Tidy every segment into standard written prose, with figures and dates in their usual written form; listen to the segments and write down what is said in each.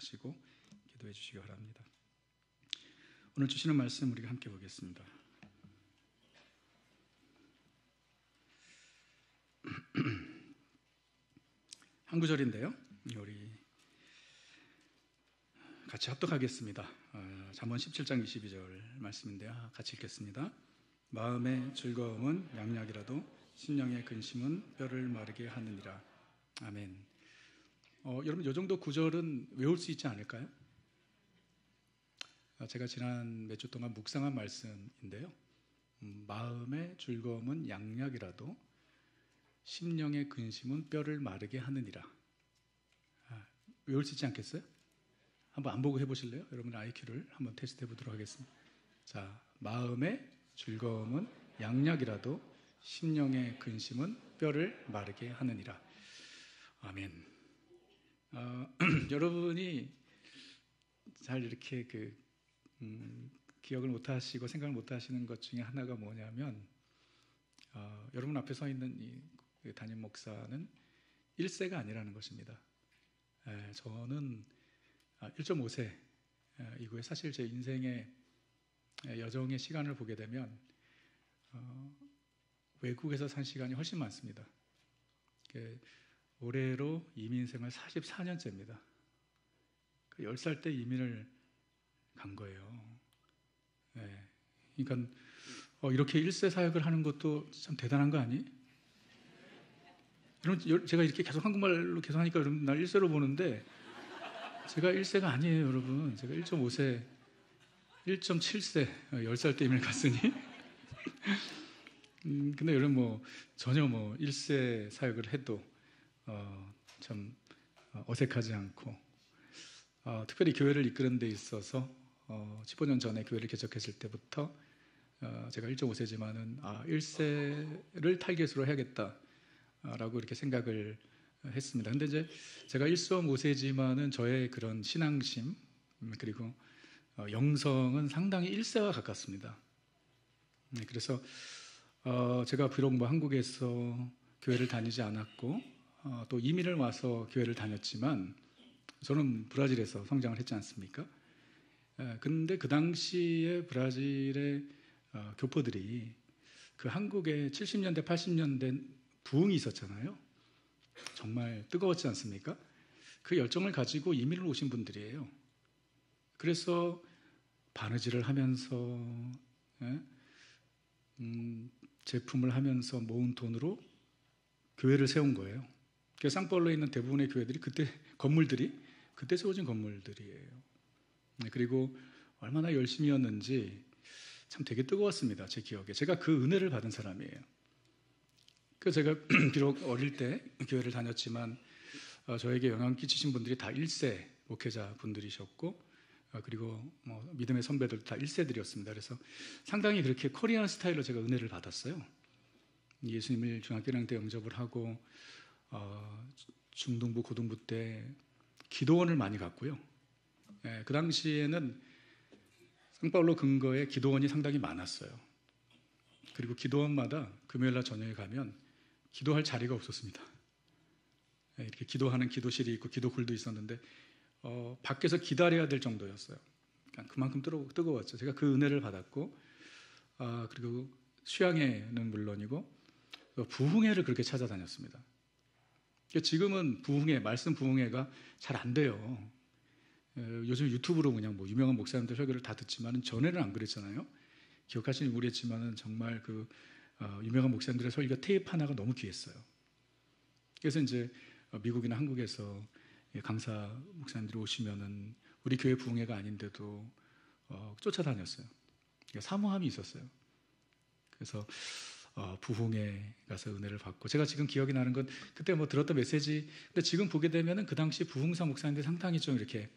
주시고 기도해 주시기 바랍니다. 오늘 주시는 말씀 우리가 함께 보겠습니다. 한 구절인데요, 우리 같이 합독하겠습니다. 잠언 17장 22절 말씀인데요, 같이 읽겠습니다. 마음의 즐거움은 양약이라도 심령의 근심은 뼈를 마르게 하느니라. 아멘. 여러분, 이 정도 구절은 외울 수 있지 않을까요? 제가 지난 몇 주 동안 묵상한 말씀인데요, 마음의 즐거움은 양약이라도 심령의 근심은 뼈를 마르게 하느니라. 외울 수 있지 않겠어요? 한번 안 보고 해보실래요? 여러분 IQ를 한번 테스트 해보도록 하겠습니다. 자, 마음의 즐거움은 양약이라도 심령의 근심은 뼈를 마르게 하느니라. 아멘. 여러분이 잘 이렇게 기억을 못 하시고 생각을 못 하시는 것 중에 하나가 뭐냐면, 여러분 앞에 서 있는 이 담임 목사는 1세가 아니라는 것입니다. 저는 1.5세 이후에 사실 제 인생의 여정의 시간을 보게 되면 외국에서 산 시간이 훨씬 많습니다. 올해로 이민생활 44년째입니다. 10살 때 이민을 간 거예요. 그러니까 이렇게 1세 사역을 하는 것도 참 대단한 거 아니? 여러분, 제가 이렇게 계속 한국말로 계속 하니까 여러분 날 1세로 보는데 제가 1세가 아니에요, 여러분. 제가 1.5세, 1.7세, 10살 때 이민을 갔으니. 근데 여러분 전혀 1세 사역을 해도 참 어색하지 않고, 특별히 교회를 이끄는 데 있어서 15년 전에 교회를 개척했을 때부터 제가 1.5세지만은 1세를 타깃으로 해야겠다라고 이렇게 생각을 했습니다. 근데 이제 제가 1.5세지만은 저의 그런 신앙심 그리고 영성은 상당히 1세와 가깝습니다. 그래서 제가 비록 한국에서 교회를 다니지 않았고 또 이민을 와서 교회를 다녔지만 저는 브라질에서 성장을 했지 않습니까? 근데 그 당시에 브라질의 교포들이 그 한국의 70년대 80년대 부흥이 있었잖아요. 정말 뜨거웠지 않습니까? 그 열정을 가지고 이민을 오신 분들이에요. 그래서 바느질을 하면서 제품을 하면서 모은 돈으로 교회를 세운 거예요. 그래서 상파울로에 있는 대부분의 교회들이 그때 세워진 건물들이에요. 그리고 얼마나 열심히였는지 참 되게 뜨거웠습니다, 제 기억에. 제가 그 은혜를 받은 사람이에요. 그래서 제가 비록 어릴 때 교회를 다녔지만 저에게 영향 끼치신 분들이 다 1세 목회자 분들이셨고, 그리고 믿음의 선배들도 다 1세들이었습니다. 그래서 상당히 그렇게 코리안 스타일로 제가 은혜를 받았어요. 예수님을 중학교 1학년 때 영접을 하고 중등부, 고등부 때 기도원을 많이 갔고요. 그 당시에는 상파울로 근거에 기도원이 상당히 많았어요. 그리고 기도원마다 금요일날 저녁에 가면 기도할 자리가 없었습니다. 이렇게 기도하는 기도실이 있고 기도굴도 있었는데 밖에서 기다려야 될 정도였어요. 그러니까 그만큼 뜨거웠죠. 제가 그 은혜를 받았고, 그리고 수양회는 물론이고 부흥회를 그렇게 찾아다녔습니다. 지금은 말씀 부흥회가 잘 안 돼요. 요즘 유튜브로 그냥 유명한 목사님들 설교를 다 듣지만 전에는 안 그랬잖아요. 기억하시는지 모르겠지만 정말 유명한 목사님들의 설교 테이프 하나가 너무 귀했어요. 그래서 이제 미국이나 한국에서 강사 목사님들이 오시면은 우리 교회 부흥회가 아닌데도 쫓아다녔어요. 사모함이 있었어요. 그래서 부흥회 가서 은혜를 받고, 제가 지금 기억이 나는 건 그때 들었던 메시지, 근데 지금 보게 되면은 그 당시 부흥사 목사님들 상당히 좀 이렇게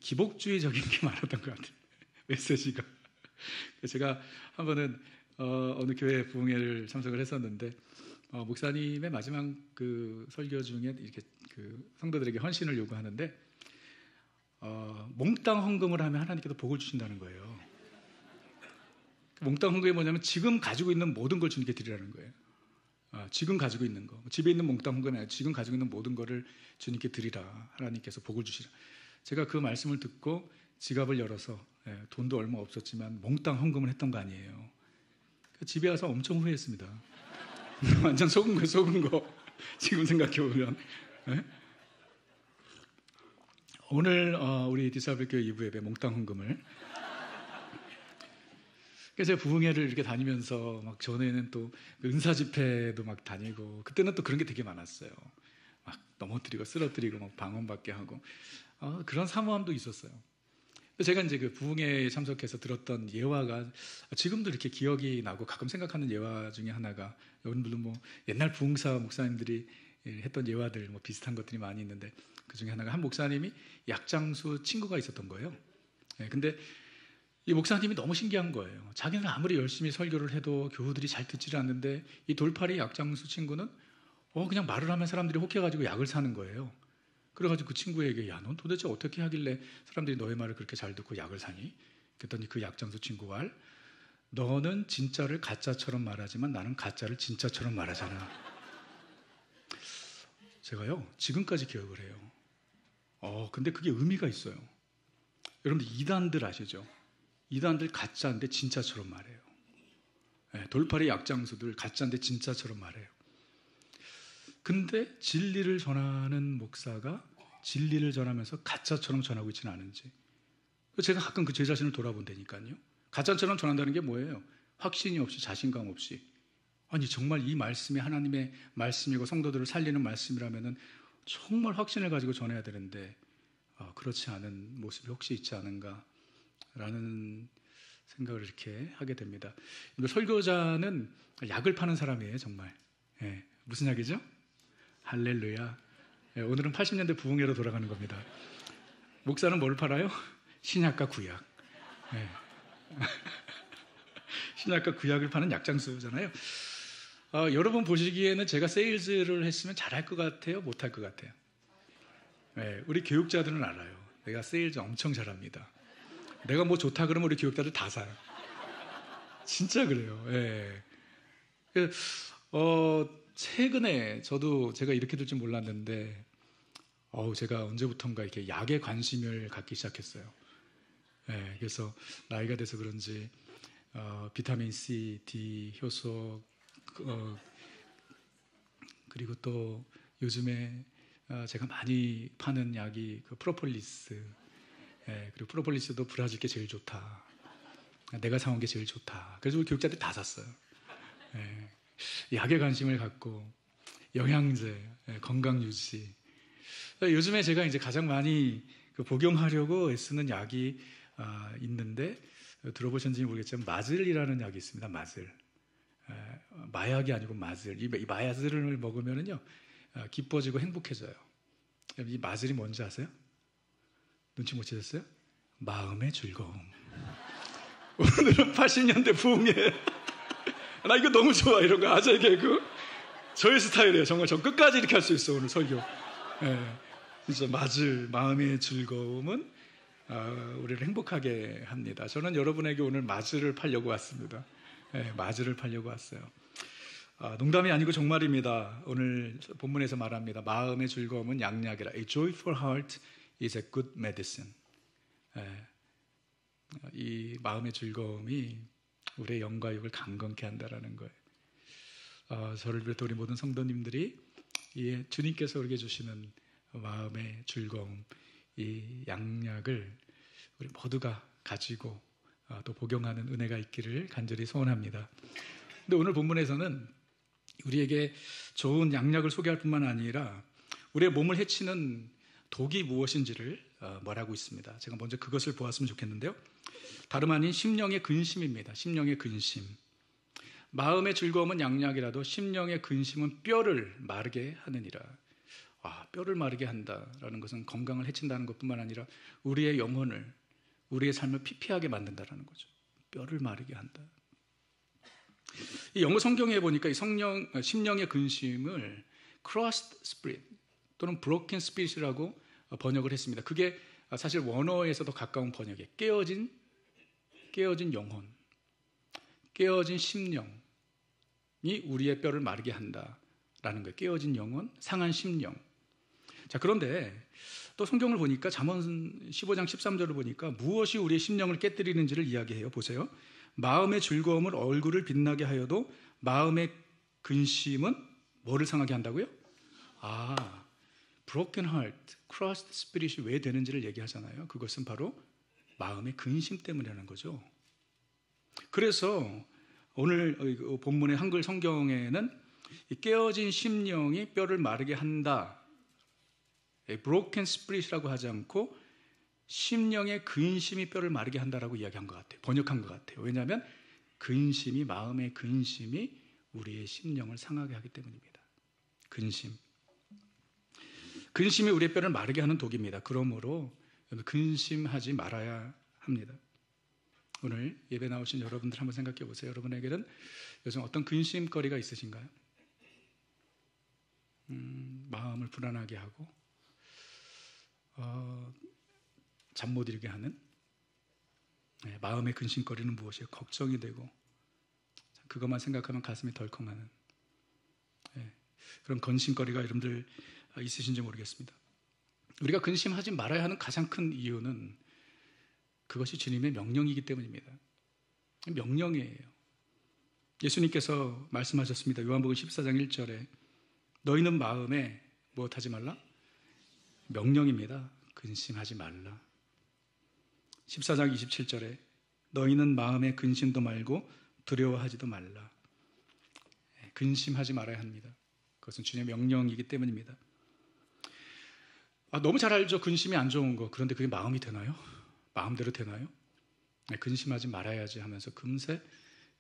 기복주의적인 게 많았던 것 같아요. 메시지가. 제가 한 번은 어느 교회 부흥회를 참석을 했었는데 목사님의 마지막 그 설교 중에 이렇게 성도들에게 헌신을 요구하는데 몽땅 헌금을 하면 하나님께서 복을 주신다는 거예요. 몽땅 헌금이 뭐냐면 지금 가지고 있는 모든 걸 주님께 드리라는 거예요. 지금 가지고 있는 거, 집에 있는 몽땅 헌금이 아니라 지금 가지고 있는 모든 거를 주님께 드리라. 하나님께서 복을 주시라. 제가 그 말씀을 듣고 지갑을 열어서 돈도 얼마 없었지만 몽땅 헌금을 했던 거 아니에요. 집에 와서 엄청 후회했습니다. 완전 속은 거, 속은 거. 지금 생각해보면. 오늘 우리 디사블 교회 2부 예배 몽땅 헌금을. 그래서 제가 부흥회를 이렇게 다니면서 막 전에는 또 은사 집회도 막 다니고 그때는 또 그런 게 되게 많았어요. 막 넘어뜨리고 쓰러뜨리고 막 방언받게 하고 그런 사모함도 있었어요. 제가 이제 그 부흥회에 참석해서 들었던 예화가 지금도 이렇게 기억이 나고 가끔 생각하는 예화 중에 하나가, 여러분들도 뭐 옛날 부흥사 목사님들이 했던 예화들 뭐 비슷한 것들이 많이 있는데 그 중에 하나가 한 목사님이 약장수 친구가 있었던 거예요. 근데 이 목사님이 너무 신기한 거예요. 자기는 아무리 열심히 설교를 해도 교우들이 잘 듣지를 않는데 이 돌팔이 약장수 친구는 그냥 말을 하면 사람들이 혹해가지고 약을 사는 거예요. 그래가지고 그 친구에게 야, 넌 도대체 어떻게 하길래 사람들이 너의 말을 그렇게 잘 듣고 약을 사니? 그랬더니 그 약장수 친구가 말, 너는 진짜를 가짜처럼 말하지만 나는 가짜를 진짜처럼 말하잖아. 제가요 지금까지 기억을 해요. 근데 그게 의미가 있어요. 여러분들 이단들 아시죠? 이단들 가짜인데 진짜처럼 말해요. 돌팔이 약장수들 가짜인데 진짜처럼 말해요. 근데 진리를 전하는 목사가 진리를 전하면서 가짜처럼 전하고 있지는 않은지, 제가 가끔 그 제 자신을 돌아본다니까요. 가짜처럼 전한다는 게 뭐예요? 확신이 없이, 자신감 없이. 아니 정말 이 말씀이 하나님의 말씀이고 성도들을 살리는 말씀이라면 정말 확신을 가지고 전해야 되는데 그렇지 않은 모습이 혹시 있지 않은가라는 생각을 이렇게 하게 됩니다. 설교자는 약을 파는 사람이에요, 정말. 무슨 약이죠? 할렐루야. 오늘은 80년대 부흥회로 돌아가는 겁니다. 목사는 뭘 팔아요? 신약과 구약. 신약과 구약을 파는 약장수잖아요. 여러분 보시기에는 제가 세일즈를 했으면 잘할 것 같아요? 못할 것 같아요? 우리 교육자들은 알아요. 내가 세일즈 엄청 잘합니다. 내가 뭐 좋다 그러면 우리 교육자들 다 사요. 진짜 그래요. 최근에 저도 제가 이렇게 될 줄 몰랐는데 제가 언제부턴가 이렇게 약에 관심을 갖기 시작했어요. 그래서 나이가 돼서 그런지 비타민 C, D, 효소, 그리고 또 요즘에 제가 많이 파는 약이 그 프로폴리스. 그리고 프로폴리스도 브라질 게 제일 좋다. 내가 사온 게 제일 좋다. 그래서 우리 교육자들이 다 샀어요. 약에 관심을 갖고 영양제, 건강 유지. 요즘에 제가 이제 가장 많이 복용하려고 애쓰는 약이 있는데 들어보셨는지 모르겠지만 마즐이라는 약이 있습니다. 마즐. 마약이 아니고 마즐. 이 마즐을 먹으면은요 기뻐지고 행복해져요. 이 마즐이 뭔지 아세요? 눈치 못 채셨어요? 마음의 즐거움. 오늘은 80년대 부흥회. 나 이거 너무 좋아. 이런 거 아재 개그. 저의 스타일이에요. 정말 저 끝까지 이렇게 할 수 있어. 오늘 설교. 진짜 마즐, 마음의 즐거움은 우리를 행복하게 합니다. 저는 여러분에게 오늘 마즐을 팔려고 왔습니다. 마즐을 팔려고 왔어요. 농담이 아니고 정말입니다. 오늘 본문에서 말합니다. 마음의 즐거움은 양약이라. A joyful heart is a good medicine. 이 마음의 즐거움이 우리의 영과 육을 강건케 한다라는 거예요. 저를 비롯해 우리 모든 성도님들이 이 주님께서 우리에게 주시는 마음의 즐거움, 이 양약을 우리 모두가 가지고 또 복용하는 은혜가 있기를 간절히 소원합니다. 근데 오늘 본문에서는 우리에게 좋은 양약을 소개할 뿐만 아니라 우리의 몸을 해치는 독이 무엇인지를 말하고 있습니다. 제가 먼저 그것을 보았으면 좋겠는데요. 다름 아닌 심령의 근심입니다. 심령의 근심. 마음의 즐거움은 양약이라도 심령의 근심은 뼈를 마르게 하느니라. 뼈를 마르게 한다라는 것은 건강을 해친다는 것뿐만 아니라 우리의 영혼을, 우리의 삶을 피폐하게 만든다라는 거죠. 뼈를 마르게 한다. 이 영어 성경에 보니까 이 심령의 근심을 crushed spirit 또는 broken spirit이라고 번역을 했습니다. 그게 사실 원어에서도 가까운 번역이에요. 깨어진 영혼, 깨어진 심령, 우리의 뼈를 마르게 한다라는 거예요. 깨어진 영혼, 상한 심령. 자, 그런데 또 성경을 보니까 잠언 15장 13절을 보니까 무엇이 우리의 심령을 깨뜨리는지를 이야기해요. 보세요. 마음의 즐거움을 얼굴을 빛나게 하여도 마음의 근심은 뭐를 상하게 한다고요? broken heart, crushed spirit이 왜 되는지를 얘기하잖아요. 그것은 바로 마음의 근심 때문이라는 거죠. 그래서 오늘 본문의 한글 성경에는 이 깨어진 심령이 뼈를 마르게 한다, broken spirit이라고 하지 않고 심령의 근심이 뼈를 마르게 한다라고 이야기한 것 같아요. 번역한 것 같아요. 왜냐하면 근심이, 마음의 근심이 우리의 심령을 상하게 하기 때문입니다. 근심이 우리의 뼈를 마르게 하는 독입니다. 그러므로 근심하지 말아야 합니다. 오늘 예배 나오신 여러분들 한번 생각해 보세요. 여러분에게는 요즘 어떤 근심거리가 있으신가요? 마음을 불안하게 하고 잠 못 이루게 하는 마음의 근심거리는 무엇이에요? 걱정이 되고 그것만 생각하면 가슴이 덜컹하는 그런 근심거리가 여러분들 있으신지 모르겠습니다. 우리가 근심하지 말아야 하는 가장 큰 이유는 그것이 주님의 명령이기 때문입니다. 명령이에요. 예수님께서 말씀하셨습니다. 요한복음 14장 1절에 너희는 마음에 무엇하지 말라? 명령입니다. 근심하지 말라. 14장 27절에 너희는 마음에 근심도 말고 두려워하지도 말라. 근심하지 말아야 합니다. 그것은 주님의 명령이기 때문입니다. 너무 잘 알죠. 근심이 안 좋은 거. 그런데 그게 마음이 되나요? 마음대로 되나요? 근심하지 말아야지 하면서 금세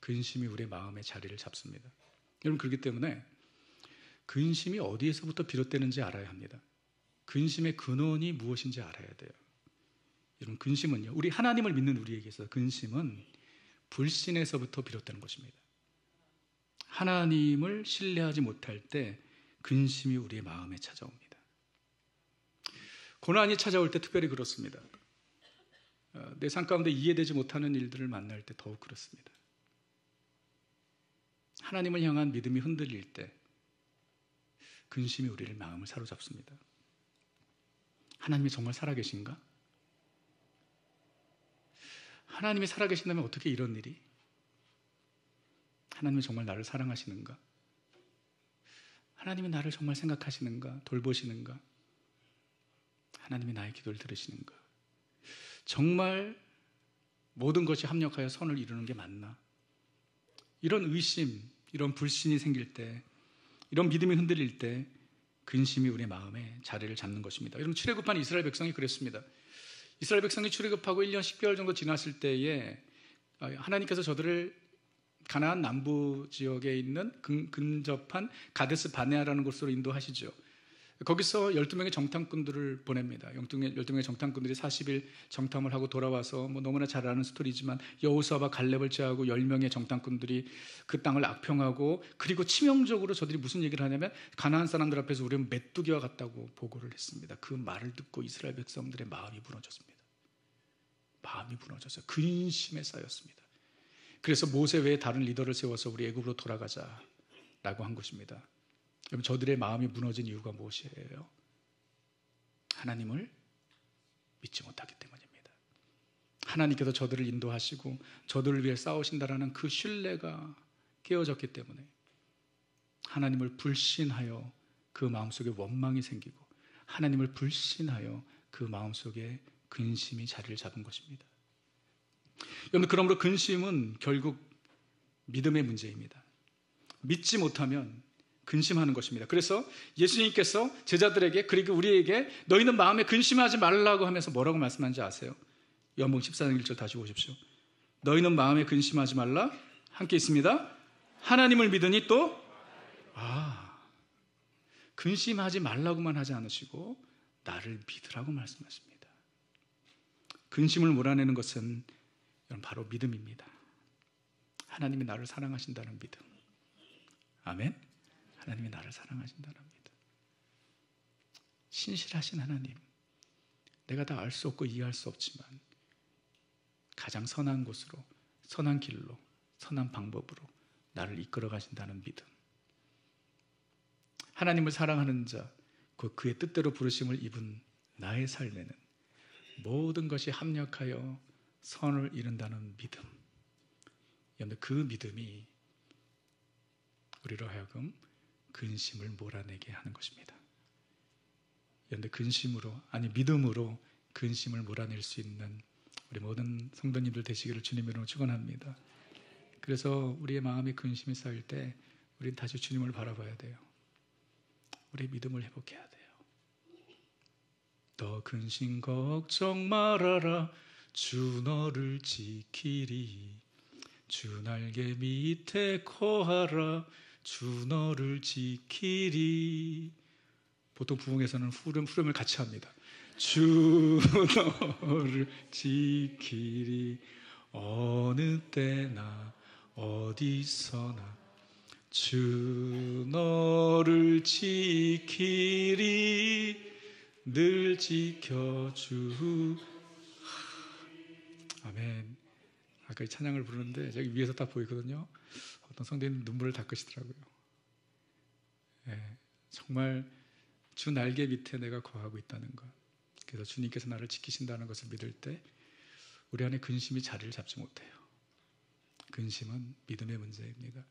근심이 우리의 마음의 자리를 잡습니다. 여러분, 그렇기 때문에 근심이 어디에서부터 비롯되는지 알아야 합니다. 근심의 근원이 무엇인지 알아야 돼요. 여러분, 근심은요, 우리 하나님을 믿는 우리에게 있어서 근심은 불신에서부터 비롯되는 것입니다. 하나님을 신뢰하지 못할 때 근심이 우리의 마음에 찾아옵니다. 고난이 찾아올 때 특별히 그렇습니다. 내 삶 가운데 이해되지 못하는 일들을 만날 때 더욱 그렇습니다. 하나님을 향한 믿음이 흔들릴 때 근심이 우리를 마음을 사로잡습니다. 하나님이 정말 살아계신가? 하나님이 살아계신다면 어떻게 이런 일이? 하나님이 정말 나를 사랑하시는가? 하나님이 나를 정말 생각하시는가? 돌보시는가? 하나님이 나의 기도를 들으시는가? 정말 모든 것이 합력하여 선을 이루는 게 맞나? 이런 의심, 이런 불신이 생길 때, 이런 믿음이 흔들릴 때 근심이 우리의 마음에 자리를 잡는 것입니다. 여러분, 출애굽한 이스라엘 백성이 그랬습니다. 이스라엘 백성이 출애굽하고 1년 10개월 정도 지났을 때에 하나님께서 저들을 가나안 남부 지역에 있는 근접한 가데스 바네아라는 곳으로 인도하시죠. 거기서 12명의 정탐꾼들을 보냅니다. 12명의 정탐꾼들이 40일 정탐을 하고 돌아와서 너무나 잘 아는 스토리지만 여호수아와 갈렙을 제하고 10명의 정탐꾼들이 그 땅을 악평하고, 그리고 치명적으로 저들이 무슨 얘기를 하냐면 가나안 사람들 앞에서 우리는 메뚜기와 같다고 보고를 했습니다. 그 말을 듣고 이스라엘 백성들의 마음이 무너졌습니다. 마음이 무너졌어요. 근심에 쌓였습니다. 그래서 모세 외에 다른 리더를 세워서 우리 애굽으로 돌아가자라고 한 것입니다. 여러분, 저들의 마음이 무너진 이유가 무엇이에요? 하나님을 믿지 못하기 때문입니다. 하나님께서 저들을 인도하시고 저들을 위해 싸우신다라는 그 신뢰가 깨어졌기 때문에 하나님을 불신하여 그 마음속에 원망이 생기고, 하나님을 불신하여 그 마음속에 근심이 자리를 잡은 것입니다. 여러분, 그러므로 근심은 결국 믿음의 문제입니다. 믿지 못하면 근심하는 것입니다. 그래서 예수님께서 제자들에게, 그리고 우리에게 너희는 마음에 근심하지 말라고 하면서 뭐라고 말씀하는지 아세요? 요한복음 14장 1절 다시 보십시오. 너희는 마음에 근심하지 말라. 함께 있습니다. 하나님을 믿으니 또 근심하지 말라고만 하지 않으시고 나를 믿으라고 말씀하십니다. 근심을 몰아내는 것은 바로 믿음입니다. 하나님이 나를 사랑하신다는 믿음. 아멘. 하나님이 나를 사랑하신다는 믿음. 신실하신 하나님, 내가 다 알 수 없고 이해할 수 없지만 가장 선한 곳으로, 선한 길로, 선한 방법으로 나를 이끌어 가신다는 믿음. 하나님을 사랑하는 자, 그의 뜻대로 부르심을 입은 나의 삶에는 모든 것이 합력하여 선을 이룬다는 믿음. 그런데 그 믿음이 우리로 하여금 근심을 몰아내게 하는 것입니다. 그런데 믿음으로 근심을 몰아낼 수 있는 우리 모든 성도님들 되시기를 주님으로 축원합니다. 그래서 우리의 마음에 근심이 쌓일 때 우리는 다시 주님을 바라봐야 돼요. 우리의 믿음을 회복해야 돼요. 더 근심 걱정 말아라, 주 너를 지키리. 주 날개 밑에 거하라, 주 너를 지키리. 보통 부흥에서는 후렴을 같이 합니다. 주 너를 지키리. 어느 때나 어디서나 주 너를 지키리. 늘 지켜주. 아멘. 아까 이 찬양을 부르는데 저기 위에서 다 보이거든요. 어떤 성도님 눈물을 닦으시더라고요. 정말 주 날개 밑에 내가 거하고 있다는 것. 그래서 주님께서 나를 지키신다는 것을 믿을 때 우리 안에 근심이 자리를 잡지 못해요. 근심은 믿음의 문제입니다.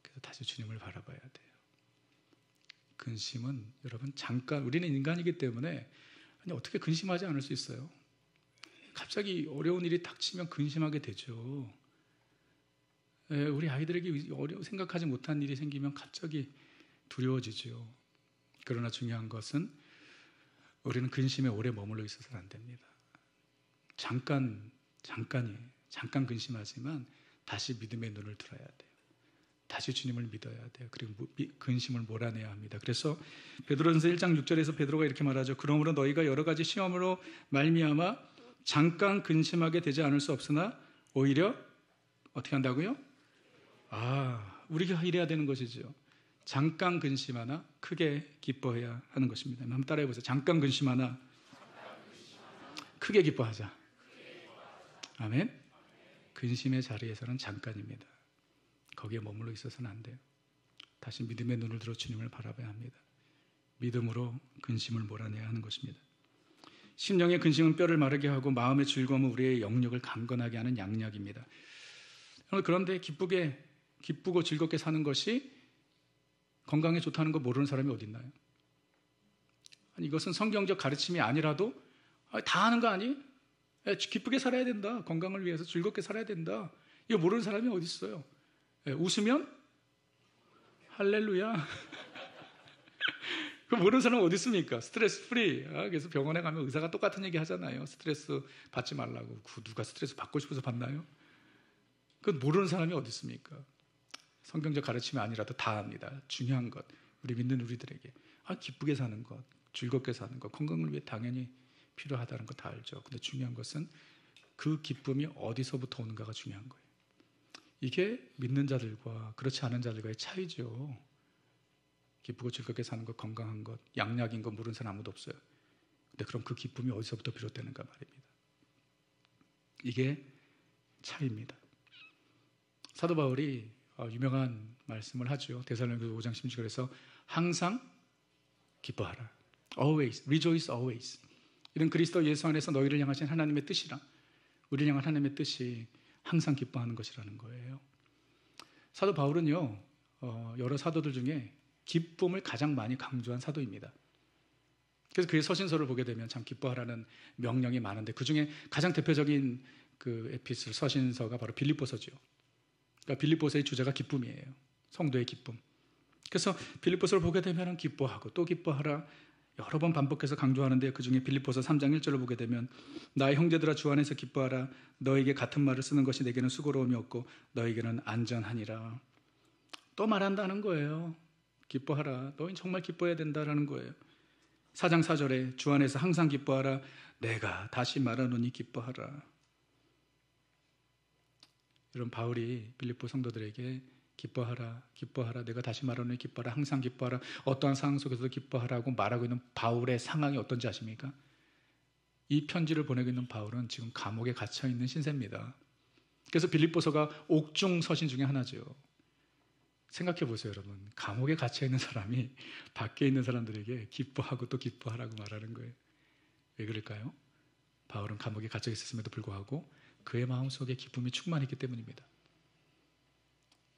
그래서 다시 주님을 바라봐야 돼요. 근심은 여러분 잠깐, 우리는 인간이기 때문에 어떻게 근심하지 않을 수 있어요? 갑자기 어려운 일이 닥치면 근심하게 되죠. 우리 아이들에게 생각하지 못한 일이 생기면 갑자기 두려워지죠. 그러나 중요한 것은 우리는 근심에 오래 머물러 있어서는 안 됩니다. 잠깐 근심하지만 다시 믿음의 눈을 들어야 돼요. 다시 주님을 믿어야 돼요. 그리고 근심을 몰아내야 합니다. 그래서 베드로전서 1장 6절에서 베드로가 이렇게 말하죠. 그러므로 너희가 여러 가지 시험으로 말미암아 잠깐 근심하게 되지 않을 수 없으나 오히려 어떻게 한다고요? 우리가 이래야 되는 것이죠. 잠깐 근심하나 크게 기뻐해야 하는 것입니다. 한번 따라해 보세요. 잠깐 근심하나 크게 기뻐하자. 아멘. 근심의 자리에서는 잠깐입니다. 거기에 머물러 있어서는 안 돼요. 다시 믿음의 눈을 들어 주님을 바라봐야 합니다. 믿음으로 근심을 몰아내야 하는 것입니다. 심령의 근심은 뼈를 마르게 하고 마음의 즐거움은 우리의 영역을 강건하게 하는 양약입니다. 그런데 기쁘고 즐겁게 사는 것이 건강에 좋다는 거 모르는 사람이 어디 있나요? 이것은 성경적 가르침이 아니라도 다 하는 거 아니? 기쁘게 살아야 된다. 건강을 위해서 즐겁게 살아야 된다. 이거 모르는 사람이 어디 있어요? 웃으면 할렐루야. 그 모르는 사람은 어디 있습니까? 스트레스 프리. 그래서 병원에 가면 의사가 똑같은 얘기 하잖아요. 스트레스 받지 말라고. 누가 스트레스 받고 싶어서 받나요? 그건 모르는 사람이 어디 있습니까? 성경적 가르침이 아니라도 다 합니다. 중요한 것, 우리 믿는 우리들에게 기쁘게 사는 것, 즐겁게 사는 것, 건강을 위해 당연히 필요하다는 거 다 알죠. 근데 중요한 것은 그 기쁨이 어디서부터 오는가가 중요한 거예요. 이게 믿는 자들과 그렇지 않은 자들과의 차이죠. 기쁘고 즐겁게 사는 것, 건강한 것, 양약인 것 모르는 사람 아무도 없어요. 근데 그럼 그 기쁨이 어디서부터 비롯되는가 말입니다. 이게 차이입니다. 사도 바울이 유명한 말씀을 하죠. 데살로니가서 5장 16절에서 항상 기뻐하라. Always, rejoice always. 이런 그리스도 예수 안에서 너희를 향하신 하나님의 뜻이라. 우리를 향한 하나님의 뜻이 항상 기뻐하는 것이라는 거예요. 사도 바울은요, 여러 사도들 중에 기쁨을 가장 많이 강조한 사도입니다. 그래서 그의 서신서를 보게 되면 참 기뻐하라는 명령이 많은데 그 중에 가장 대표적인 그 에피스톨 서신서가 바로 빌립보서죠. 그러니까 빌립보서의 주제가 기쁨이에요. 성도의 기쁨. 그래서 빌립보서를 보게 되면 기뻐하고 또 기뻐하라 여러 번 반복해서 강조하는데 그 중에 빌립보서 3장 1절을 보게 되면 나의 형제들아 주 안에서 기뻐하라 너에게 같은 말을 쓰는 것이 내게는 수고로움이 없고 너에게는 안전하니라. 또 말한다는 거예요. 기뻐하라. 너희는 정말 기뻐해야 된다라는 거예요. 4장 4절에 주 안에서 항상 기뻐하라 내가 다시 말하노니 기뻐하라. 이런 바울이 빌립보 성도들에게 기뻐하라, 기뻐하라, 내가 다시 말하노니 기뻐하라, 항상 기뻐하라, 어떠한 상황 속에서도 기뻐하라고 말하고 있는 바울의 상황이 어떤지 아십니까? 이 편지를 보내고 있는 바울은 지금 감옥에 갇혀있는 신세입니다. 그래서 빌립보서가 옥중 서신 중에 하나죠. 생각해 보세요, 여러분. 감옥에 갇혀 있는 사람이 밖에 있는 사람들에게 기뻐하고 또 기뻐하라고 말하는 거예요. 왜 그럴까요? 바울은 감옥에 갇혀 있었음에도 불구하고 그의 마음속에 기쁨이 충만했기 때문입니다.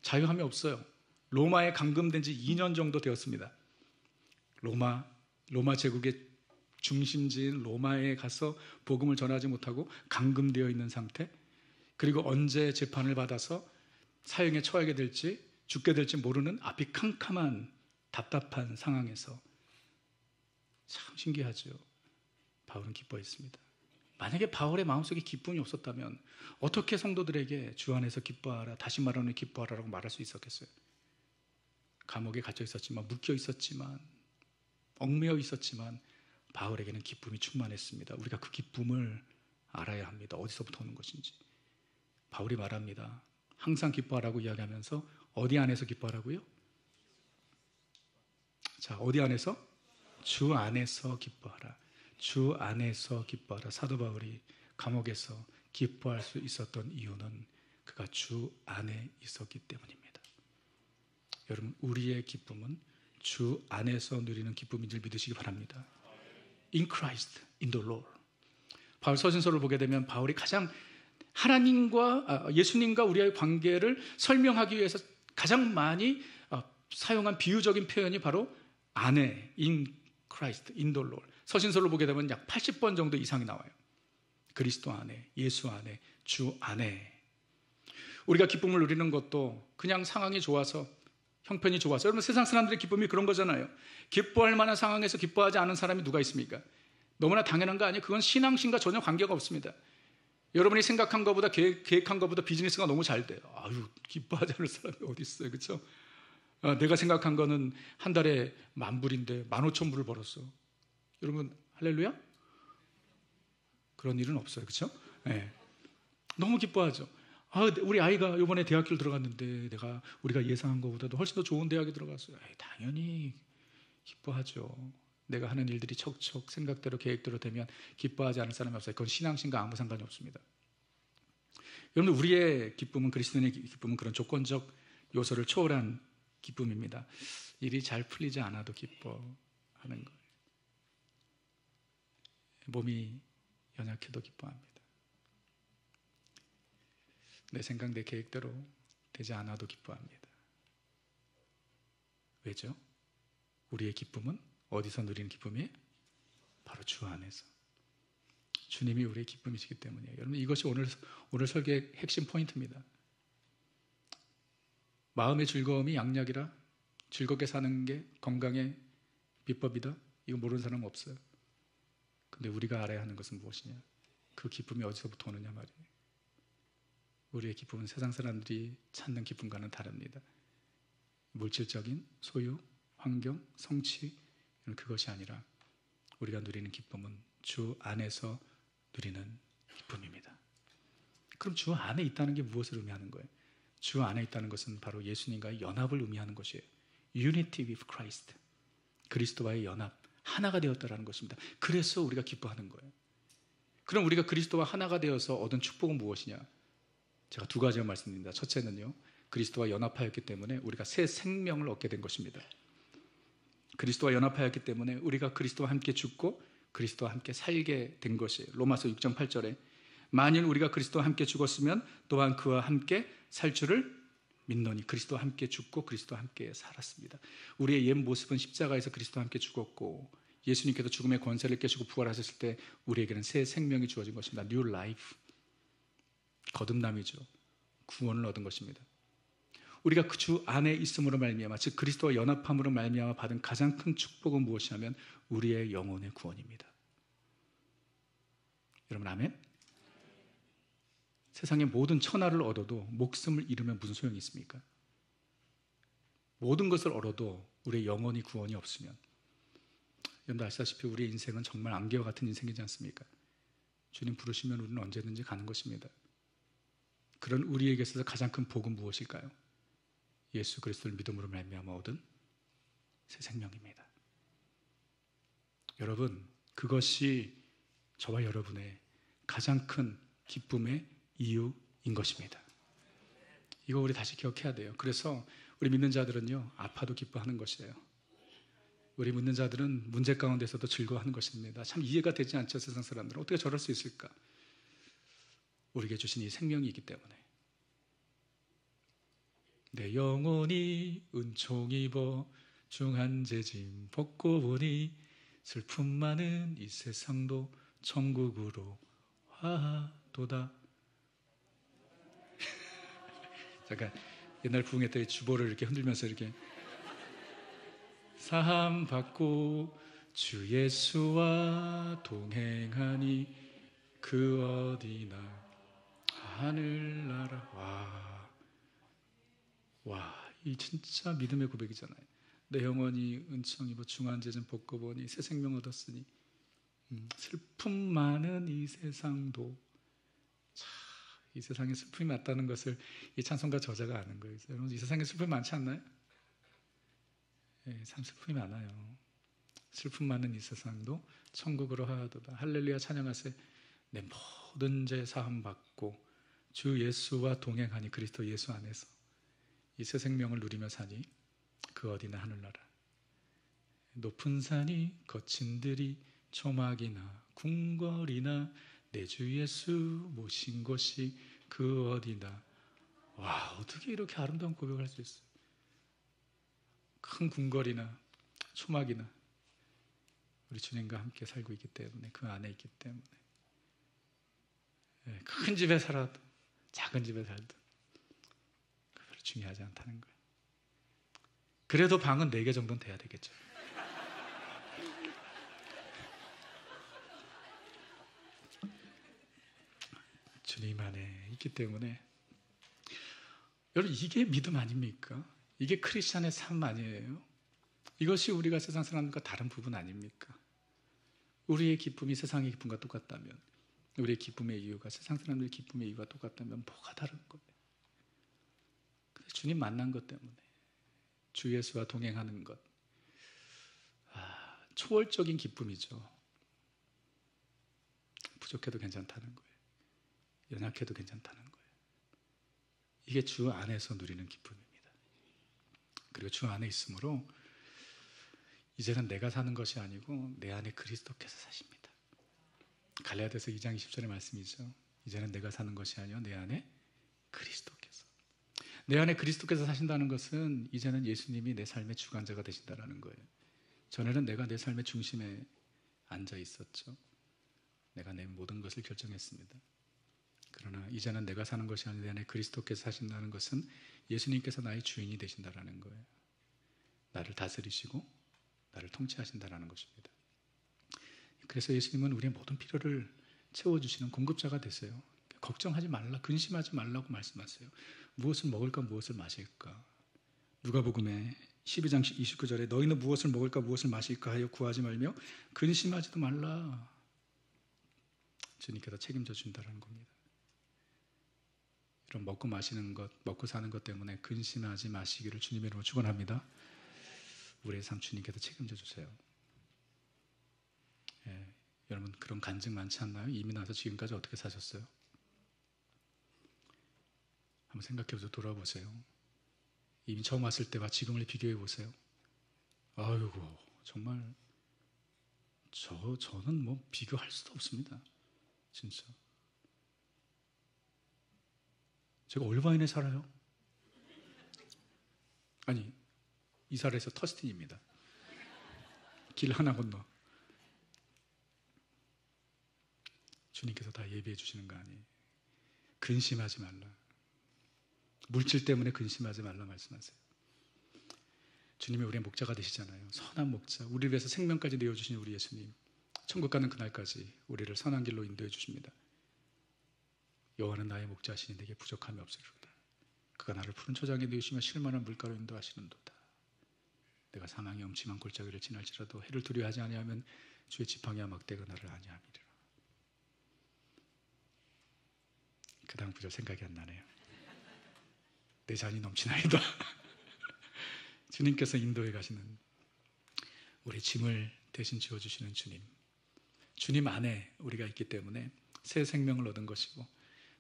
자유함이 없어요. 로마에 감금된 지 2년 정도 되었습니다. 로마 제국의 중심지인 로마에 가서 복음을 전하지 못하고 감금되어 있는 상태, 그리고 언제 재판을 받아서 사형에 처하게 될지 죽게 될지 모르는 앞이 캄캄한 답답한 상황에서 참 신기하죠. 바울은 기뻐했습니다. 만약에 바울의 마음속에 기쁨이 없었다면 어떻게 성도들에게 주 안에서 기뻐하라, 다시 말하면 기뻐하라라고 말할 수 있었겠어요? 감옥에 갇혀 있었지만, 묶여 있었지만, 얽매여 있었지만 바울에게는 기쁨이 충만했습니다. 우리가 그 기쁨을 알아야 합니다. 어디서부터 오는 것인지. 바울이 말합니다. 항상 기뻐하라고 이야기하면서 어디 안에서 기뻐하라고요? 자, 어디 안에서? 주 안에서 기뻐하라. 주 안에서 기뻐하라. 사도 바울이 감옥에서 기뻐할 수 있었던 이유는 그가 주 안에 있었기 때문입니다. 여러분, 우리의 기쁨은 주 안에서 누리는 기쁨인 줄 믿으시기 바랍니다. In Christ, in the Lord. 바울 서신서를 보게 되면 바울이 가장 예수님과 우리의 관계를 설명하기 위해서 가장 많이 사용한 비유적인 표현이 바로 안에, in Christ, in the Lord. 서신서를 보게 되면 약 80번 정도 이상이 나와요. 그리스도 안에, 예수 안에, 주 안에. 우리가 기쁨을 누리는 것도 그냥 상황이 좋아서, 형편이 좋아서. 여러분, 세상 사람들의 기쁨이 그런 거잖아요. 기뻐할 만한 상황에서 기뻐하지 않은 사람이 누가 있습니까? 너무나 당연한 거 아니에요? 그건 신앙심과 전혀 관계가 없습니다. 여러분이 생각한 것보다, 계획한 것보다 비즈니스가 너무 잘 돼요. 아유, 기뻐하지 않을 사람이 어디 있어요, 그렇죠? 내가 생각한 거는 한 달에 10,000불인데 15,000불을 벌었어. 여러분, 할렐루야? 그런 일은 없어요, 그렇죠? 네. 너무 기뻐하죠. 우리 아이가 이번에 대학교를 들어갔는데 우리가 예상한 것보다도 훨씬 더 좋은 대학에 들어갔어요. 당연히 기뻐하죠. 내가 하는 일들이 척척 생각대로 계획대로 되면 기뻐하지 않을 사람이 없어요. 그건 신앙심과 아무 상관이 없습니다. 여러분, 우리의 기쁨은, 그리스도인의 기쁨은 그런 조건적 요소를 초월한 기쁨입니다. 일이 잘 풀리지 않아도 기뻐하는 거예요. 몸이 연약해도 기뻐합니다. 내 생각, 내 계획대로 되지 않아도 기뻐합니다. 왜죠? 우리의 기쁨은 어디서 누리는 기쁨이에요? 바로 주 안에서. 주님이 우리의 기쁨이시기 때문이에요. 여러분, 이것이 오늘 설교의 핵심 포인트입니다. 마음의 즐거움이 양약이라, 즐겁게 사는 게 건강의 비법이다. 이거 모르는 사람은 없어요. 근데 우리가 알아야 하는 것은 무엇이냐? 그 기쁨이 어디서부터 오느냐 말이에요. 우리의 기쁨은 세상 사람들이 찾는 기쁨과는 다릅니다. 물질적인 소유, 환경, 성취, 그것이 아니라 우리가 누리는 기쁨은 주 안에서 누리는 기쁨입니다. 그럼 주 안에 있다는 게 무엇을 의미하는 거예요? 주 안에 있다는 것은 바로 예수님과의 연합을 의미하는 것이에요. Unity with Christ. 그리스도와의 연합, 하나가 되었다라는 것입니다. 그래서 우리가 기뻐하는 거예요. 그럼 우리가 그리스도와 하나가 되어서 얻은 축복은 무엇이냐? 제가 두 가지만 말씀드립니다. 첫째는요, 그리스도와 연합하였기 때문에 우리가 새 생명을 얻게 된 것입니다. 그리스도와 연합하였기 때문에 우리가 그리스도와 함께 죽고 그리스도와 함께 살게 된 것이에요. 로마서 6장 8절에 만일 우리가 그리스도와 함께 죽었으면 또한 그와 함께 살 줄을 믿노니. 그리스도와 함께 죽고 그리스도와 함께 살았습니다. 우리의 옛 모습은 십자가에서 그리스도와 함께 죽었고, 예수님께서 죽음의 권세를 깨시고 부활하셨을 때 우리에게는 새 생명이 주어진 것입니다. New life. 거듭남이죠. 구원을 얻은 것입니다. 우리가 그 주 안에 있음으로 말미암아, 즉 그리스도와 연합함으로 말미암아 받은 가장 큰 축복은 무엇이냐면 우리의 영혼의 구원입니다. 여러분, 아멘? 세상의 모든 천하를 얻어도 목숨을 잃으면 무슨 소용이 있습니까? 모든 것을 얻어도 우리의 영혼이 구원이 없으면, 여러분도 아시다시피 우리의 인생은 정말 안개와 같은 인생이지 않습니까? 주님 부르시면 우리는 언제든지 가는 것입니다. 그런 우리에게 있어서 가장 큰 복은 무엇일까요? 예수 그리스도를 믿음으로 말미암아 얻은 새 생명입니다. 여러분, 그것이 저와 여러분의 가장 큰 기쁨의 이유인 것입니다. 이거 우리 다시 기억해야 돼요. 그래서 우리 믿는 자들은요, 아파도 기뻐하는 것이에요. 우리 믿는 자들은 문제 가운데서도 즐거워하는 것입니다. 참 이해가 되지 않죠, 세상 사람들은. 어떻게 저럴 수 있을까? 우리에게 주신 이 생명이 있기 때문에. 내 영혼이 은총 입어 중한 재짐 벗고 보니 슬픔 많은 이 세상도 천국으로 화도다. 잠깐, 옛날 부흥회 때 주보를 이렇게 흔들면서 이렇게 사함 받고 주 예수와 동행하니 그 어디나 하늘나라. 와, 이 진짜 믿음의 고백이잖아요. 내 영혼이 은총 입어 중한 재짐 벗고 보니 새 생명 얻었으니 슬픔 많은 이 세상도. 이 세상에 슬픔이 많다는 것을 이 찬송가 저자가 아는 거예요. 여러분, 이 세상에 슬픔이 많지 않나요? 네, 참 슬픔이 많아요. 슬픔 많은 이 세상도 천국으로 하도다. 할렐루야 찬양하세. 내 모든 죄 사함 받고 주 예수와 동행하니 그리스도 예수 안에서 이 새 생명을 누리며 사니 그 어디나 하늘나라. 높은 산이 거친 들이 초막이나 궁궐이나 내 주 예수 모신 곳이 그 어디나. 와, 어떻게 이렇게 아름다운 고백을 할 수 있어요? 큰 궁궐이나 초막이나 우리 주님과 함께 살고 있기 때문에, 그 안에 있기 때문에. 큰 집에 살아도 작은 집에 살도 별로 중요하지 않다는 거예요. 그래도 방은 4개 정도는 돼야 되겠죠. 주님 안에 있기 때문에. 여러분, 이게 믿음 아닙니까? 이게 크리스찬의 삶 아니에요? 이것이 우리가 세상 사람들과 다른 부분 아닙니까? 우리의 기쁨이 세상의 기쁨과 똑같다면, 우리의 기쁨의 이유가 세상 사람들의 기쁨의 이유가 똑같다면 뭐가 다른 거예요? 근데 주님 만난 것 때문에, 주 예수와 동행하는 것, 초월적인 기쁨이죠. 부족해도 괜찮다는 거예요. 연약해도 괜찮다는 거예요. 이게 주 안에서 누리는 기쁨입니다. 그리고 주 안에 있으므로 이제는 내가 사는 것이 아니고 내 안에 그리스도께서 사십니다. 갈라디아서 2장 20절의 말씀이죠. 이제는 내가 사는 것이 아니요 내 안에 그리스도께서. 내 안에 그리스도께서 사신다는 것은 이제는 예수님이 내 삶의 주관자가 되신다는 거예요. 전에는 내가 내 삶의 중심에 앉아 있었죠. 내가 내 모든 것을 결정했습니다. 그러나 이제는 내가 사는 것이 아니라 내 안에 그리스도께서 사신다는 것은 예수님께서 나의 주인이 되신다는 거예요. 나를 다스리시고 나를 통치하신다는 것입니다. 그래서 예수님은 우리의 모든 필요를 채워주시는 공급자가 되세요. 걱정하지 말라, 근심하지 말라고 말씀하세요. 무엇을 먹을까, 무엇을 마실까. 누가복음에 12장 29절에 너희는 무엇을 먹을까, 무엇을 마실까 하여 구하지 말며 근심하지도 말라. 주님께서 책임져 준다는 겁니다. 이런 먹고 마시는 것, 먹고 사는 것 때문에 근심하지 마시기를 주님의 이름으로 축원합니다. 우리의 삶 주님께서 책임져 주세요. 여러분, 그런 간증 많지 않나요? 이미 나서 지금까지 어떻게 사셨어요? 한번 생각해보세요. 돌아보세요. 이미 처음 왔을 때와 지금을 비교해 보세요. 아이고, 정말 저는 뭐 비교할 수도 없습니다. 진짜. 제가 올바인에 살아요. 아니, 이사를 해서 터스틴입니다. 길 하나 건너. 주님께서 다 예비해 주시는 거 아니에요? 근심하지 말라. 물질 때문에 근심하지 말라 말씀하세요. 주님이 우리의 목자가 되시잖아요. 선한 목자, 우리를 위해서 생명까지 내어주신 우리 예수님, 천국 가는 그날까지 우리를 선한 길로 인도해 주십니다. 여호와는 나의 목자시니 내게 부족함이 없으리로다. 그가 나를 푸른 초장에 누우시며 쉴만한 물가로 인도하시는도다. 내가 사망의 엄침한 골짜기를 지날지라도 해를 두려워하지 아니하면 주의 지팡이와 막대가 나를 안위함이리라. 그 다음 구절 생각이 안 나네요. 내 잔이 넘치나이다. 주님께서 인도해 가시는, 우리 짐을 대신 지어주시는 주님. 주님 안에 우리가 있기 때문에 새 생명을 얻은 것이고,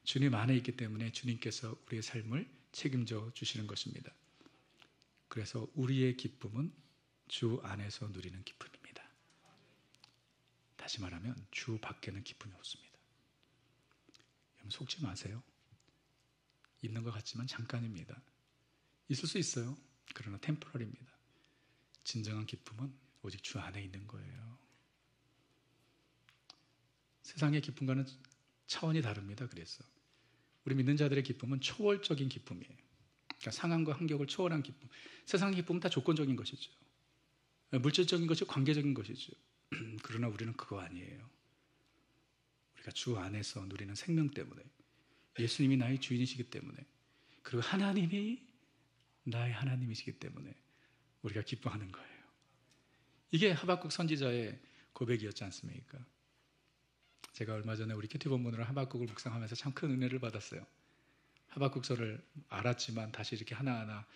주님 안에 있기 때문에 주님께서 우리의 삶을 책임져 주시는 것입니다. 그래서 우리의 기쁨은 주 안에서 누리는 기쁨입니다. 다시 말하면 주 밖에는 기쁨이 없습니다. 여러분 속지 마세요. 있는 것 같지만 잠깐입니다. 있을 수 있어요. 그러나 템포럴입니다. 진정한 기쁨은 오직 주 안에 있는 거예요. 세상의 기쁨과는 차원이 다릅니다. 그래서 우리 믿는 자들의 기쁨은 초월적인 기쁨이에요. 그러니까 상황과 환경을 초월한 기쁨. 세상의 기쁨은 다 조건적인 것이죠. 물질적인 것이 관계적인 것이죠. 그러나 우리는 그거 아니에요. 우리가 주 안에서 누리는 생명 때문에, 예수님이 나의 주인이시기 때문에, 그리고 하나님이 나의 하나님이시기 때문에 우리가 기뻐하는 거예요. 이게 하박국 선지자의 고백이었지 않습니까? 제가 얼마 전에 우리 큐티 본문으로 하박국을 묵상하면서 참 큰 은혜를 받았어요. 하박국서를 알았지만 다시 이렇게 하나하나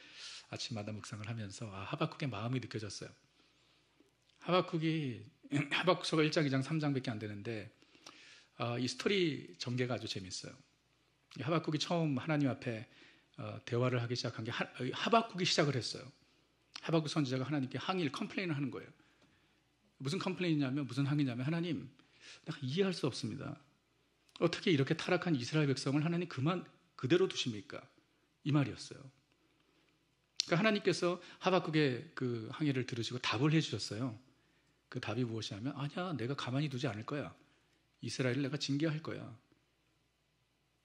아침마다 묵상을 하면서 하박국의 마음이 느껴졌어요. 하박국서가 1장, 2장, 3장밖에 안 되는데 이 스토리 전개가 아주 재밌어요. 하박국이 처음 하나님 앞에 대화를 하기 시작한 게 하박국이 시작을 했어요. 하박국 선지자가 하나님께 항의를, 컴플레인을 하는 거예요. 무슨 컴플레인이냐면, 무슨 항의냐면, 하나님, 내가 이해할 수 없습니다. 어떻게 이렇게 타락한 이스라엘 백성을 하나님 그대로 두십니까? 이 말이었어요. 그러니까 하나님께서 하박국의 그 항의를 들으시고 답을 해주셨어요. 그 답이 무엇이냐면, 아니야, 내가 가만히 두지 않을 거야. 이스라엘을 내가 징계할 거야.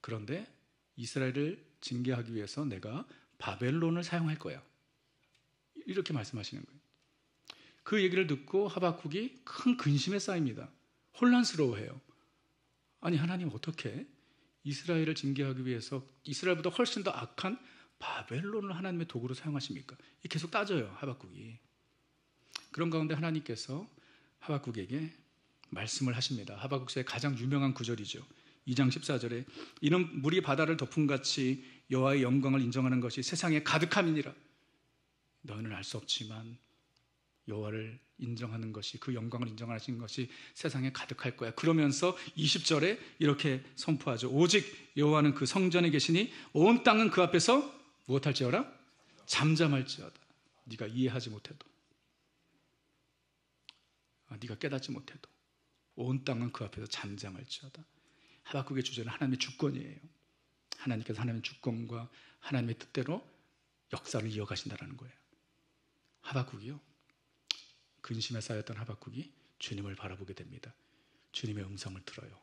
그런데 이스라엘을 징계하기 위해서 내가 바벨론을 사용할 거야. 이렇게 말씀하시는 거예요. 그 얘기를 듣고 하박국이 큰 근심에 쌓입니다. 혼란스러워해요. 아니, 하나님 어떻게 이스라엘을 징계하기 위해서 이스라엘보다 훨씬 더 악한 바벨론을 하나님의 도구로 사용하십니까? 계속 따져요, 하박국이. 그런 가운데 하나님께서 하박국에게 말씀을 하십니다. 하박국서의 가장 유명한 구절이죠. 2장 14절에 이는 물이 바다를 덮음같이 여호와의 영광을 인정하는 것이 세상에 가득함이니라. 너희는 알 수 없지만 여호와를 인정하는 것이, 그 영광을 인정하시는 것이 세상에 가득할 거야. 그러면서 20절에 이렇게 선포하죠. 오직 여호와는 그 성전에 계시니 온 땅은 그 앞에서 무엇할지어라? 잠잠할지어다. 네가 이해하지 못해도, 네가 깨닫지 못해도 온 땅은 그 앞에서 잠잠할지어다. 하박국의 주제는 하나님의 주권이에요. 하나님께서 하나님의 주권과 하나님의 뜻대로 역사를 이어가신다는 거예요. 하박국이요, 근심에 쌓였던 하박국이 주님을 바라보게 됩니다. 주님의 음성을 들어요.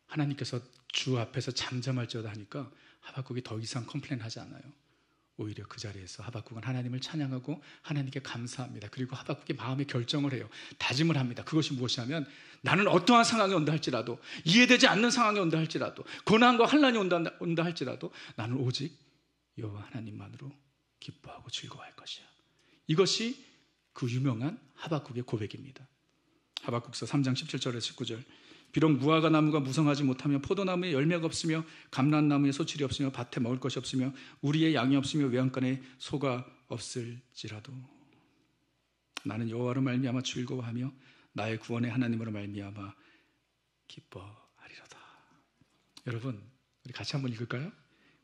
하나님께서 주 앞에서 잠잠할지어다 하니까 하박국이 더 이상 컴플레인하지 않아요. 오히려 그 자리에서 하박국은 하나님을 찬양하고 하나님께 감사합니다. 그리고 하박국의 마음의 결정을 해요. 다짐을 합니다. 그것이 무엇이냐면, 나는 어떠한 상황이 온다 할지라도, 이해되지 않는 상황이 온다 할지라도, 고난과 환난이 온다 할지라도 나는 오직 여호와 하나님만으로 기뻐하고 즐거워할 것이야. 이것이 그 유명한 하박국의 고백입니다. 하박국서 3장 17절에서 19절. 비록 무화과 나무가 무성하지 못하며 포도나무에 열매가 없으며 감람나무에 소출이 없으며 밭에 먹을 것이 없으며 우리의 양이 없으며 외양간에 소가 없을지라도 나는 여호와로 말미암아 즐거워하며 나의 구원의 하나님으로 말미암아 기뻐하리로다. 여러분, 우리 같이 한번 읽을까요?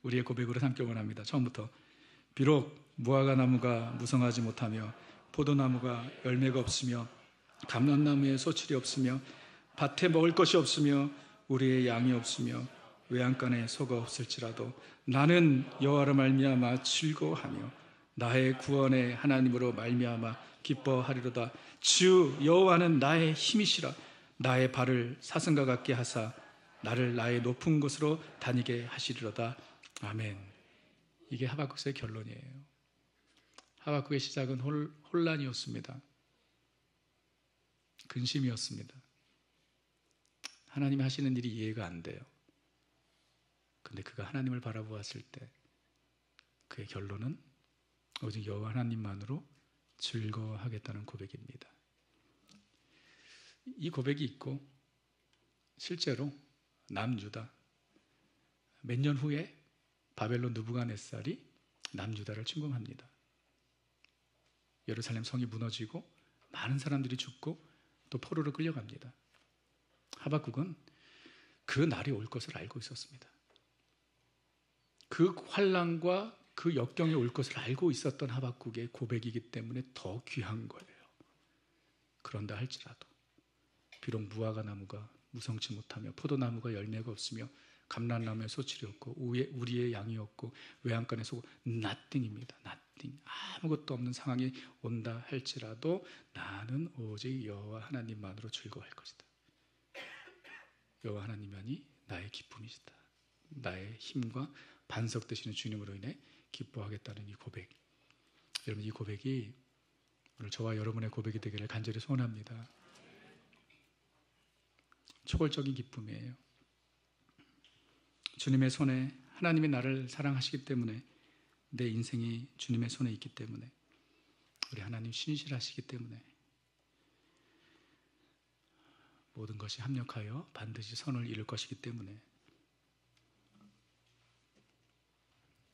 우리의 고백으로 삼기 원합니다. 처음부터. 비록 무화과 나무가 무성하지 못하며 포도나무가 열매가 없으며 감람나무에 소출이 없으며 밭에 먹을 것이 없으며 우리의 양이 없으며 외양간에 소가 없을지라도 나는 여호와로 말미암아 즐거워하며 나의 구원의 하나님으로 말미암아 기뻐하리로다. 주 여호와는 나의 힘이시라. 나의 발을 사슴과 같게 하사 나를 나의 높은 곳으로 다니게 하시리로다. 아멘. 이게 하박국서의 결론이에요. 하박국의 시작은 혼란이었습니다. 근심이었습니다. 하나님이 하시는 일이 이해가 안 돼요. 근데 그가 하나님을 바라보았을 때 그의 결론은 오직 여호와 하나님만으로 즐거워하겠다는 고백입니다. 이 고백이 있고 실제로 남유다, 몇 년 후에 바벨론 느부갓네살이 남유다를 침공합니다. 예루살렘 성이 무너지고 많은 사람들이 죽고 또 포로로 끌려갑니다. 하박국은 그 날이 올 것을 알고 있었습니다. 그 환난과 그 역경이 올 것을 알고 있었던 하박국의 고백이기 때문에 더 귀한 거예요. 그런다 할지라도 비록 무화과 나무가 무성치 못하며 포도나무가 열매가 없으며 감람나무에 소출이 없고 우리의 양이 없고 외양간에 소 nothing입니다. nothing. 아무것도 없는 상황이 온다 할지라도 나는 오직 여호와 하나님만으로 즐거워할 것이다. 여호와 하나님만이 나의 기쁨이시다. 나의 힘과 반석 되시는 주님으로 인해 기뻐하겠다는 이 고백. 여러분, 이 고백이 오늘 저와 여러분의 고백이 되기를 간절히 소원합니다. 초월적인 기쁨이에요. 주님의 손에, 하나님이 나를 사랑하시기 때문에, 내 인생이 주님의 손에 있기 때문에, 우리 하나님 신실하시기 때문에 모든 것이 합력하여 반드시 선을 이룰 것이기 때문에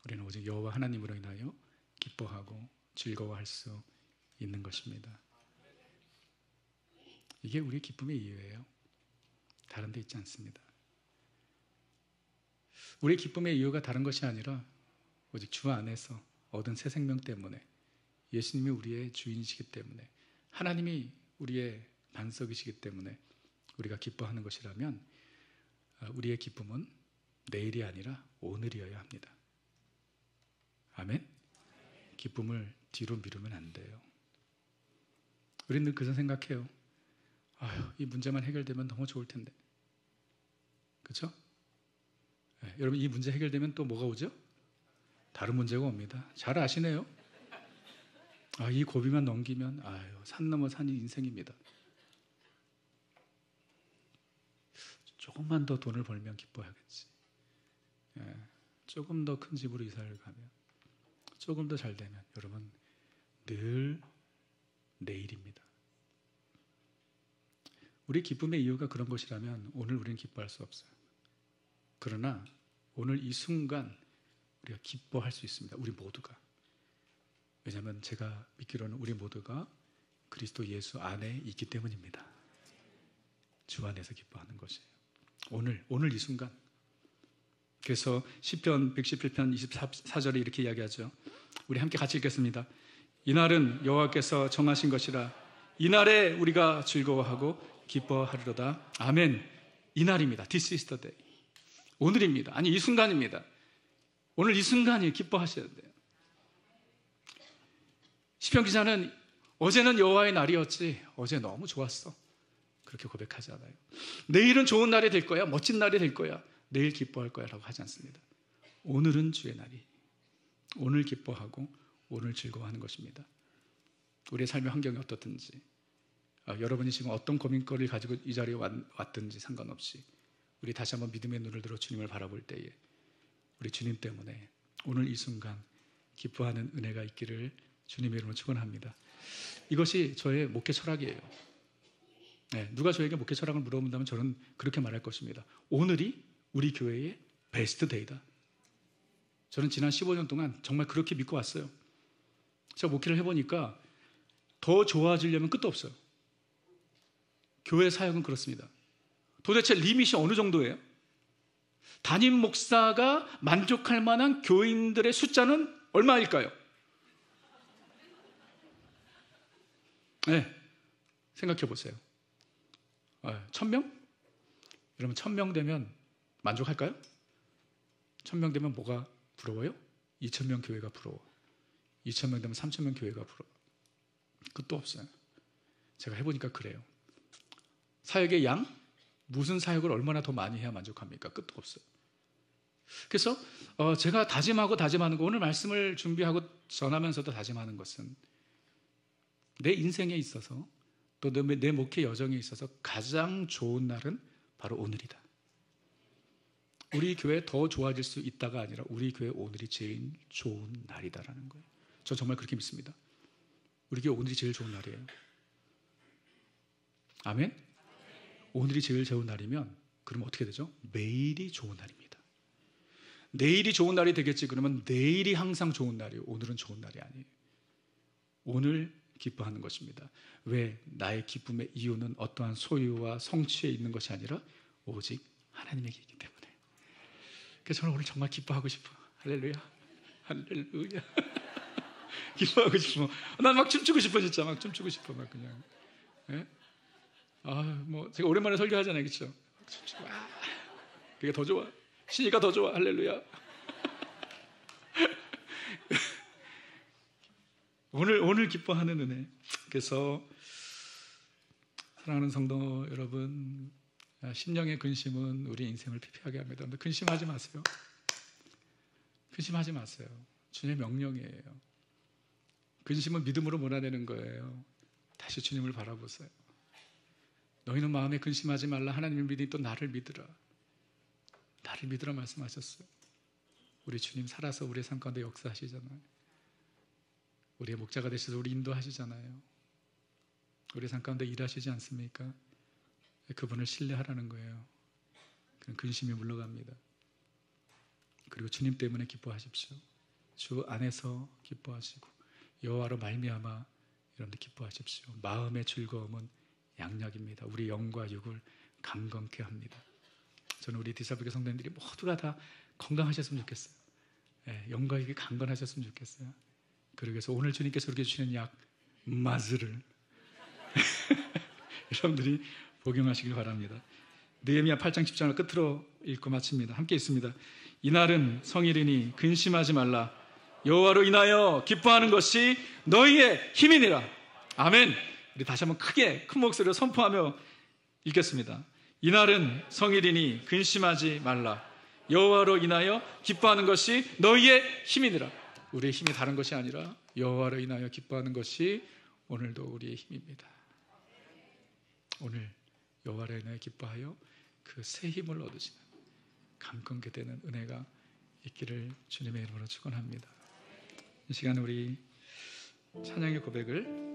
우리는 오직 여호와 하나님으로 인하여 기뻐하고 즐거워할 수 있는 것입니다. 이게 우리 기쁨의 이유예요. 다른 데 있지 않습니다. 우리의 기쁨의 이유가 다른 것이 아니라 오직 주 안에서 얻은 새 생명 때문에, 예수님이 우리의 주인이시기 때문에, 하나님이 우리의 반석이시기 때문에 우리가 기뻐하는 것이라면 우리의 기쁨은 내일이 아니라 오늘이어야 합니다. 아멘? 기쁨을 뒤로 미루면 안 돼요. 우리는 늘 그런 생각해요. 아유, 이 문제만 해결되면 너무 좋을 텐데. 그렇죠? 네, 여러분, 이 문제 해결되면 또 뭐가 오죠? 다른 문제가 옵니다. 잘 아시네요. 아, 이 고비만 넘기면 아유, 산 넘어 산이 인생입니다. 조금만 더 돈을 벌면 기뻐하겠지. 예, 조금 더 큰 집으로 이사를 가면, 조금 더 잘 되면, 여러분, 늘 내일입니다. 우리 기쁨의 이유가 그런 것이라면 오늘 우리는 기뻐할 수 없어요. 그러나 오늘 이 순간 우리가 기뻐할 수 있습니다. 우리 모두가. 왜냐하면 제가 믿기로는 우리 모두가 그리스도 예수 안에 있기 때문입니다. 주 안에서 기뻐하는 것이에요. 오늘 이 순간. 그래서 시편 117편 24절에 이렇게 이야기하죠. 우리 함께 같이 읽겠습니다. 이날은 여호와께서 정하신 것이라 이날에 우리가 즐거워하고 기뻐하리로다. 아멘. 이날입니다. This is the day. 오늘입니다. 아니, 이 순간입니다. 오늘 이 순간이 기뻐하셔야 돼요. 시편 기자는 어제는 여호와의 날이었지, 어제 너무 좋았어, 그렇게 고백하잖아요. 내일은 좋은 날이 될 거야, 멋진 날이 될 거야, 내일 기뻐할 거야 라고 하지 않습니다. 오늘은 주의 날이, 오늘 기뻐하고 오늘 즐거워하는 것입니다. 우리의 삶의 환경이 어떻든지, 여러분이 지금 어떤 고민거리를 가지고 이 자리에 왔든지 상관없이 우리 다시 한번 믿음의 눈을 들어 주님을 바라볼 때에 우리 주님 때문에 오늘 이 순간 기뻐하는 은혜가 있기를 주님의 이름으로 축원합니다. 이것이 저의 목회 철학이에요. 네, 누가 저에게 목회 철학을 물어본다면 저는 그렇게 말할 것입니다. 오늘이 우리 교회의 베스트 데이다. 저는 지난 15년 동안 정말 그렇게 믿고 왔어요. 제가 목회를 해보니까 더 좋아지려면 끝도 없어요. 교회 사역은 그렇습니다. 도대체 리밋이 어느 정도예요? 담임 목사가 만족할 만한 교인들의 숫자는 얼마일까요? 네, 생각해 보세요. 1000명? 여러분, 1000명 되면 만족할까요? 1000명 되면 뭐가 부러워요? 2000명 교회가 부러워. 2000명 되면 3000명 교회가 부러워. 끝도 없어요. 제가 해보니까 그래요. 사역의 양? 무슨 사역을 얼마나 더 많이 해야 만족합니까? 끝도 없어요. 그래서 제가 다짐하는 거, 오늘 말씀을 준비하고 전하면서도 다짐하는 것은 내 인생에 있어서 또 내 목회 여정에 있어서 가장 좋은 날은 바로 오늘이다. 우리 교회 더 좋아질 수 있다가 아니라 우리 교회 오늘이 제일 좋은 날이다라는 거예요. 저 정말 그렇게 믿습니다. 우리 교회 오늘이 제일 좋은 날이에요. 아멘? 오늘이 제일 좋은 날이면 그러면 어떻게 되죠? 매일이 좋은 날입니다. 내일이 좋은 날이 되겠지. 그러면 내일이 항상 좋은 날이에요. 오늘은 좋은 날이 아니에요. 오늘 기뻐하는 것입니다. 왜? 나의 기쁨의 이유는 어떠한 소유와 성취에 있는 것이 아니라 오직 하나님에게 있기 때문에. 그래서 저는 오늘 정말 기뻐하고 싶어요. 할렐루야. 할렐루야. 기뻐하고 싶어. 난 막 춤추고 싶어, 진짜 막 춤추고 싶어, 막 그냥. 예? 뭐 제가 오랜만에 설교하잖아요, 그렇죠? 춤추고, 그게 더 좋아. 신이가 더 좋아, 할렐루야. 오늘 기뻐하는 은혜. 그래서 사랑하는 성도 여러분, 심령의 근심은 우리 인생을 피폐하게 합니다. 근데 근심하지 마세요. 근심하지 마세요. 주님의 명령이에요. 근심은 믿음으로 몰아내는 거예요. 다시 주님을 바라보세요. 너희는 마음에 근심하지 말라. 하나님을 믿으니 또 나를 믿으라. 나를 믿으라 말씀하셨어요. 우리 주님 살아서 우리의 삶 가운데 역사하시잖아요. 우리의 목자가 되셔서 우리 인도하시잖아요. 우리의 삶 가운데 일하시지 않습니까? 그분을 신뢰하라는 거예요. 그럼 근심이 물러갑니다. 그리고 주님 때문에 기뻐하십시오. 주 안에서 기뻐하시고 여호와로 말미암아 여러분들 기뻐하십시오. 마음의 즐거움은 양약입니다. 우리 영과 육을 강건케 합니다. 저는 우리 디사블교 성도님들이 모두가 다 건강하셨으면 좋겠어요. 영과 육이 강건하셨으면 좋겠어요. 그러기 위해서 오늘 주님께서 우리에게 주시는 약 마즈를 여러분들이 복용하시길 바랍니다. 느헤미야 8장 10장을 끝으로 읽고 마칩니다. 함께 읽습니다. 이날은 성일이니 근심하지 말라. 여호와로 인하여 기뻐하는 것이 너희의 힘이니라. 아멘. 우리 다시 한번 크게 큰 목소리로 선포하며 읽겠습니다. 이날은 성일이니 근심하지 말라. 여호와로 인하여 기뻐하는 것이 너희의 힘이니라. 우리의 힘이 다른 것이 아니라 여호와로 인하여 기뻐하는 것이 오늘도 우리의 힘입니다. 오늘 여호와로 인하여 기뻐하여 그 새 힘을 얻으시는 강건케 되는 은혜가 있기를 주님의 이름으로 축원합니다. 이 시간 우리 찬양의 고백을